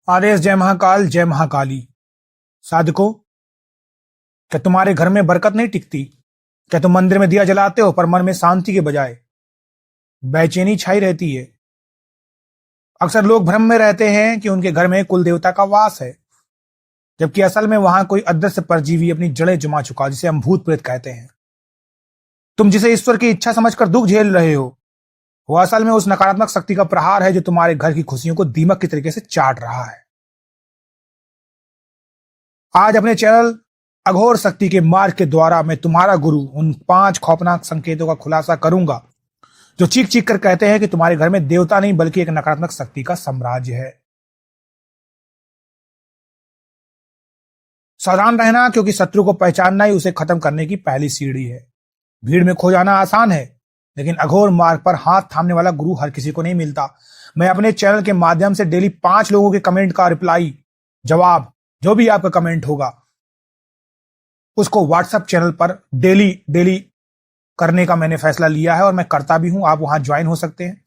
आदेश जय महाकाल जय महाकाली। साधको, क्या तुम्हारे घर में बरकत नहीं टिकती? क्या तुम मंदिर में दिया जलाते हो पर मन में शांति के बजाय बेचैनी छाई रहती है? अक्सर लोग भ्रम में रहते हैं कि उनके घर में कुल देवता का वास है, जबकि असल में वहां कोई अदृश्य परजीवी अपनी जड़ें जमा चुका, जिसे हम भूत प्रेत कहते हैं। तुम जिसे ईश्वर की इच्छा समझकर दुख झेल रहे हो, वो असल में उस नकारात्मक शक्ति का प्रहार है जो तुम्हारे घर की खुशियों को दीमक की तरीके से चाट रहा है। आज अपने चैनल अघोर शक्ति के मार्ग के द्वारा मैं तुम्हारा गुरु उन 5 खौफनाक संकेतों का खुलासा करूंगा जो चीख चीख कर कहते हैं कि तुम्हारे घर में देवता नहीं बल्कि एक नकारात्मक शक्ति का साम्राज्य है। सावधान रहना, क्योंकि शत्रु को पहचानना ही उसे खत्म करने की पहली सीढ़ी है। भीड़ में खो जाना आसान है, लेकिन अघोर मार्ग पर हाथ थामने वाला गुरु हर किसी को नहीं मिलता। मैं अपने चैनल के माध्यम से डेली 5 लोगों के कमेंट का रिप्लाई, जवाब, जो भी आपका कमेंट होगा उसको व्हाट्सएप चैनल पर डेली करने का मैंने फैसला लिया है और मैं करता भी हूं। आप वहां ज्वाइन हो सकते हैं।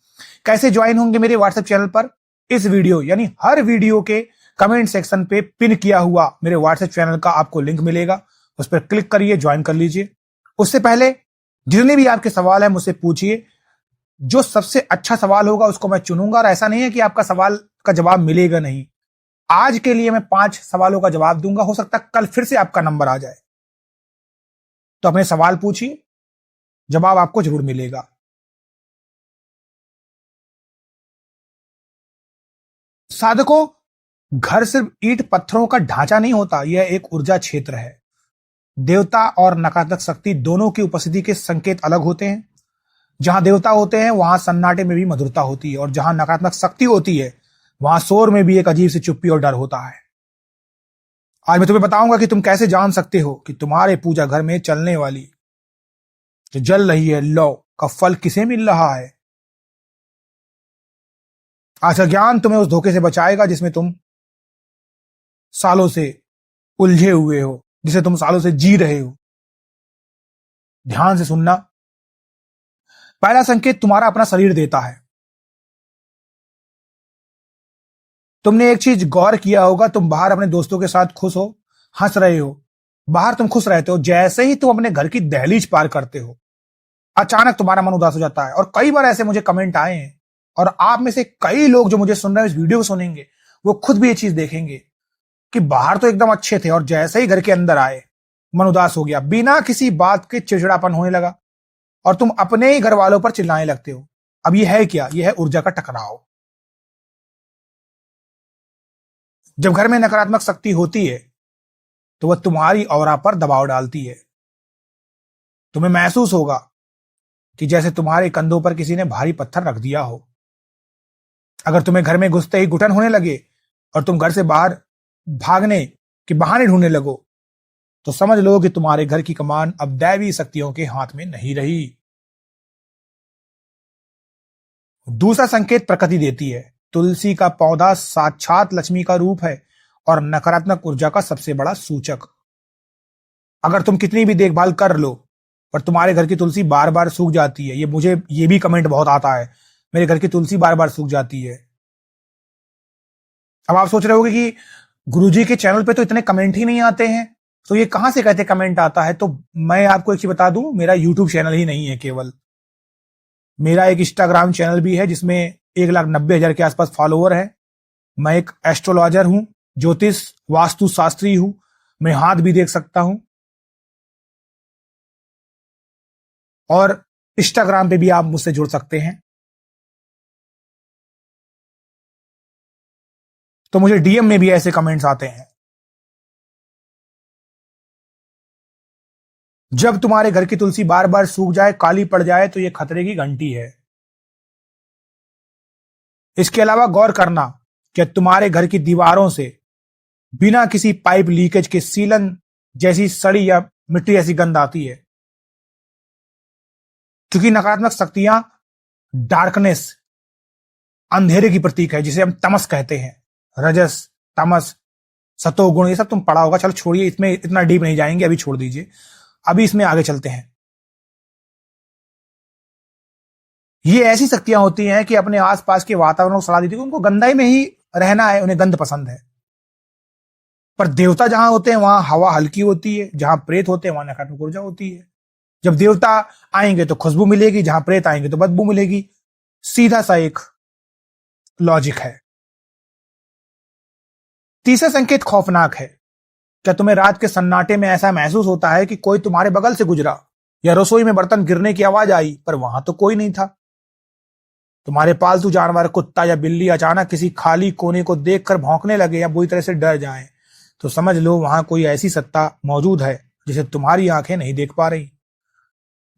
कैसे ज्वाइन होंगे मेरे व्हाट्सएप चैनल पर? इस वीडियो यानी हर वीडियो के कमेंट सेक्शन पे पिन किया हुआ मेरे व्हाट्सएप चैनल का आपको लिंक मिलेगा, उस पर क्लिक करिए, ज्वाइन कर लीजिए। उससे पहले जितने भी आपके सवाल है मुझसे पूछिए। जो सबसे अच्छा सवाल होगा उसको मैं चुनूंगा, और ऐसा नहीं है कि आपका सवाल का जवाब मिलेगा नहीं। आज के लिए मैं 5 सवालों का जवाब दूंगा, हो सकता है कल फिर से आपका नंबर आ जाए। तो अपने सवाल पूछिए, जवाब आपको जरूर मिलेगा। साधकों, घर सिर्फ ईंट पत्थरों का ढांचा नहीं होता, यह एक ऊर्जा क्षेत्र है। देवता और नकारात्मक शक्ति दोनों की उपस्थिति के संकेत अलग होते हैं। जहां देवता होते हैं वहां सन्नाटे में भी मधुरता होती है, और जहां नकारात्मक शक्ति होती है वहां शोर में भी एक अजीब सी चुप्पी और डर होता है। आज मैं तुम्हें बताऊंगा कि तुम कैसे जान सकते हो कि तुम्हारे पूजा घर में चलने वाली जो जल रही है लौ का फल किसे मिल रहा है। आज का ज्ञान तुम्हें उस धोखे से बचाएगा जिसमें तुम सालों से उलझे हुए हो, जिसे तुम सालों से जी रहे हो। ध्यान से सुनना। पहला संकेत तुम्हारा अपना शरीर देता है। तुमने एक चीज गौर किया होगा, तुम बाहर अपने दोस्तों के साथ खुश हो, हंस रहे हो, बाहर तुम खुश रहते हो। जैसे ही तुम अपने घर की दहलीज पार करते हो, अचानक तुम्हारा मन उदास हो जाता है। और कई बार ऐसे मुझे कमेंट आए हैं, और आप में से कई लोग जो मुझे सुन रहे हैं, इस वीडियो को सुनेंगे, वो खुद भी ये चीज देखेंगे कि बाहर तो एकदम अच्छे थे और जैसे ही घर के अंदर आए मन उदास हो गया, बिना किसी बात के चिड़चिड़ापन होने लगा, और तुम अपने ही घर वालों पर चिल्लाने लगते हो। अब ये है क्या? यह है ऊर्जा का टकराव। जब घर में नकारात्मक शक्ति होती है तो वह तुम्हारी ऑरा पर दबाव डालती है। तुम्हें महसूस होगा कि जैसे तुम्हारे कंधों पर किसी ने भारी पत्थर रख दिया हो। अगर तुम्हें घर में घुसते ही घुटन होने लगे और तुम घर से बाहर भागने के बहाने ढूंढने लगो, तो समझ लो कि तुम्हारे घर की कमान अब दैवी शक्तियों के हाथ में नहीं रही। दूसरा संकेत प्रकृति देती है। तुलसी का पौधा साक्षात लक्ष्मी का रूप है और नकारात्मक ऊर्जा का सबसे बड़ा सूचक। अगर तुम कितनी भी देखभाल कर लो पर तुम्हारे घर की तुलसी बार बार सूख जाती है, ये भी कमेंट बहुत आता है, मेरे घर की तुलसी बार बार सूख जाती है। अब आप सोच रहे होगे कि गुरुजी के चैनल पे तो इतने कमेंट ही नहीं आते हैं, तो ये कहां से कहते कमेंट आता है? तो मैं आपको एक चीज बता दूं, मेरा यूट्यूब चैनल ही नहीं है केवल, मेरा एक इंस्टाग्राम चैनल भी है जिसमें 1,90,000 के आसपास फॉलोवर है। मैं एक एस्ट्रोलॉजर हूं, ज्योतिष वास्तु शास्त्री हूं, मैं हाथ भी देख सकता हूं, और इंस्टाग्राम पे भी आप मुझसे जुड़ सकते हैं। तो मुझे डीएम में भी ऐसे कमेंट्स आते हैं। जब तुम्हारे घर की तुलसी बार बार सूख जाए, काली पड़ जाए, तो यह खतरे की घंटी है। इसके अलावा गौर करना कि तुम्हारे घर की दीवारों से बिना किसी पाइप लीकेज के सीलन जैसी सड़ी या मिट्टी जैसी गंध आती है। क्योंकि नकारात्मक शक्तियां डार्कनेस, अंधेरे की प्रतीक है, जिसे हम तमस कहते हैं। रजस, तमस, सतोगुण, ये सब तुम पढ़ा होगा। चलो छोड़िए, इसमें इतना डीप नहीं जाएंगे, अभी छोड़ दीजिए। अभी इसमें आगे चलते हैं। ये ऐसी शक्तियां होती हैं कि अपने आसपास के वातावरण को सलाह देती है, उनको गंदाई में ही रहना है, उन्हें गंध पसंद है। पर देवता जहां होते हैं वहां हवा हल्की होती है, जहां प्रेत होते हैं वहां नकारात्मक ऊर्जा होती है। जब देवता आएंगे तो खुशबू मिलेगी, जहां प्रेत आएंगे तो बदबू मिलेगी। सीधा सा एक लॉजिक है। तीसरा संकेत खौफनाक है। क्या तुम्हें रात के सन्नाटे में ऐसा महसूस होता है कि कोई तुम्हारे बगल से गुजरा, या रसोई में बर्तन गिरने की आवाज आई पर वहां तो कोई नहीं था? तुम्हारे पालतू जानवर कुत्ता या बिल्ली अचानक किसी खाली कोने को देखकर भौंकने लगे या बुरी तरह से डर जाएं, तो समझ लो वहां कोई ऐसी सत्ता मौजूद है जिसे तुम्हारी आंखें नहीं देख पा रही।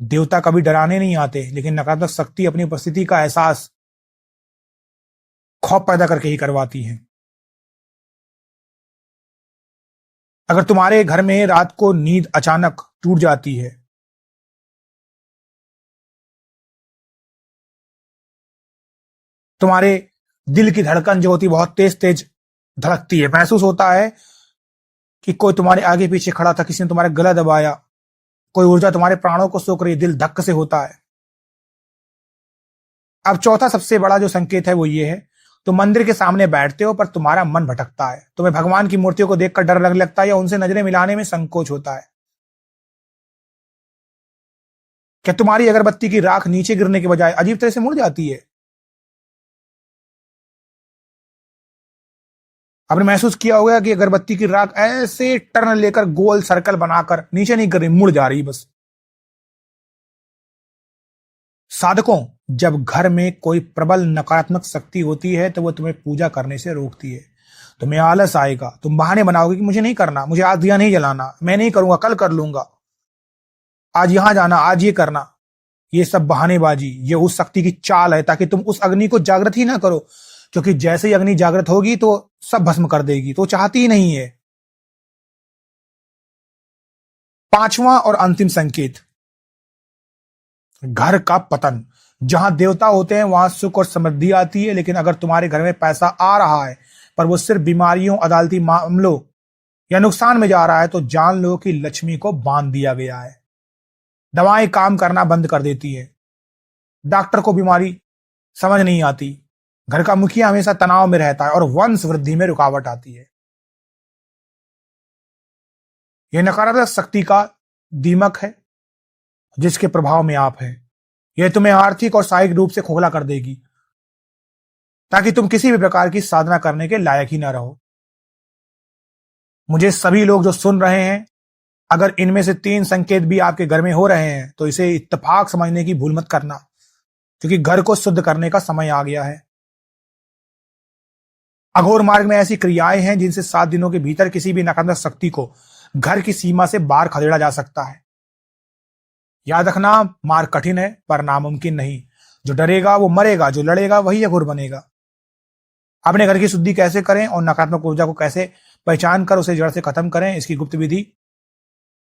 देवता कभी डराने नहीं आते, लेकिन नकारात्मक शक्ति अपनी उपस्थिति का एहसास खौफ पैदा करके ही करवाती है। अगर तुम्हारे घर में रात को नींद अचानक टूट जाती है, तुम्हारे दिल की धड़कन जो होती है बहुत तेज तेज धड़कती है, महसूस होता है कि कोई तुम्हारे आगे पीछे खड़ा था, किसी ने तुम्हारा गला दबाया, कोई ऊर्जा तुम्हारे प्राणों को सोख रही है, दिल धक्क से होता है। अब चौथा सबसे बड़ा जो संकेत है वो ये है, तुम मंदिर के सामने बैठते हो पर तुम्हारा मन भटकता है। तुम्हें भगवान की मूर्तियों को देखकर डर लगने लगता है या उनसे नजरें मिलाने में संकोच होता है। क्या तुम्हारी अगरबत्ती की राख नीचे गिरने के बजाय अजीब तरह से मुड़ जाती है? आपने महसूस किया होगा कि अगरबत्ती की राख ऐसे टर्न लेकर गोल सर्कल बनाकर नीचे नहीं गिर रही, मुड़ जा रही बस। साधकों, जब घर में कोई प्रबल नकारात्मक शक्ति होती है तो वो तुम्हें पूजा करने से रोकती है। तुम्हें आलस आएगा, तुम बहाने बनाओगे कि मुझे नहीं करना, मुझे आज दिया नहीं जलाना, मैं नहीं करूंगा, कल कर लूंगा, आज यहां जाना, आज ये करना। ये सब बहानेबाजी, ये उस शक्ति की चाल है ताकि तुम उस अग्नि को जागृत ही ना करो, क्योंकि जैसे ही अग्नि जागृत होगी तो सब भस्म कर देगी, तो चाहती ही नहीं है। पांचवा और अंतिम संकेत, घर का पतन। जहां देवता होते हैं वहां सुख और समृद्धि आती है, लेकिन अगर तुम्हारे घर में पैसा आ रहा है पर वो सिर्फ बीमारियों, अदालती मामलों या नुकसान में जा रहा है, तो जान लो कि लक्ष्मी को बांध दिया गया है। दवाएं काम करना बंद कर देती है, डॉक्टर को बीमारी समझ नहीं आती, घर का मुखिया हमेशा तनाव में रहता है और वंश वृद्धि में रुकावट आती है। यह नकारात्मक शक्ति का दीमक है जिसके प्रभाव में आप हैं। यह तुम्हें आर्थिक और शारीरिक रूप से खोखला कर देगी ताकि तुम किसी भी प्रकार की साधना करने के लायक ही ना रहो। मुझे सभी लोग जो सुन रहे हैं, अगर इनमें से 3 संकेत भी आपके घर में हो रहे हैं तो इसे इत्तेफाक समझने की भूल मत करना, क्योंकि घर को शुद्ध करने का समय आ गया है। अघोर मार्ग में ऐसी क्रियाएं हैं जिनसे 7 दिनों के भीतर किसी भी नकारात्मक शक्ति को घर की सीमा से बाहर खदेड़ा जा सकता है। याद रखना, मार्ग कठिन है पर नामुमकिन नहीं। जो डरेगा वो मरेगा, जो लड़ेगा वही अघोर बनेगा। अपने घर की शुद्धि कैसे करें और नकारात्मक ऊर्जा को कैसे पहचान कर उसे जड़ से खत्म करें, इसकी गुप्त विधि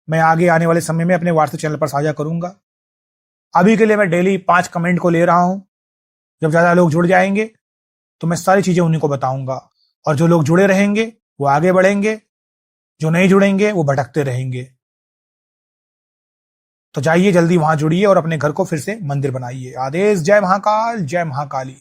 मैं आगे आने वाले समय में अपने व्हाट्सएप चैनल पर साझा करूंगा। अभी के लिए मैं डेली 5 कमेंट को ले रहा हूं। जब ज्यादा लोग जुड़ जाएंगे तो मैं सारी चीजें उन्हीं को बताऊंगा, और जो लोग जुड़े रहेंगे वो आगे बढ़ेंगे, जो नहीं जुड़ेंगे वो भटकते रहेंगे। तो जाइए जल्दी वहां जुड़िए और अपने घर को फिर से मंदिर बनाइए। आदेश। जय महाकाल, जय महाकाली।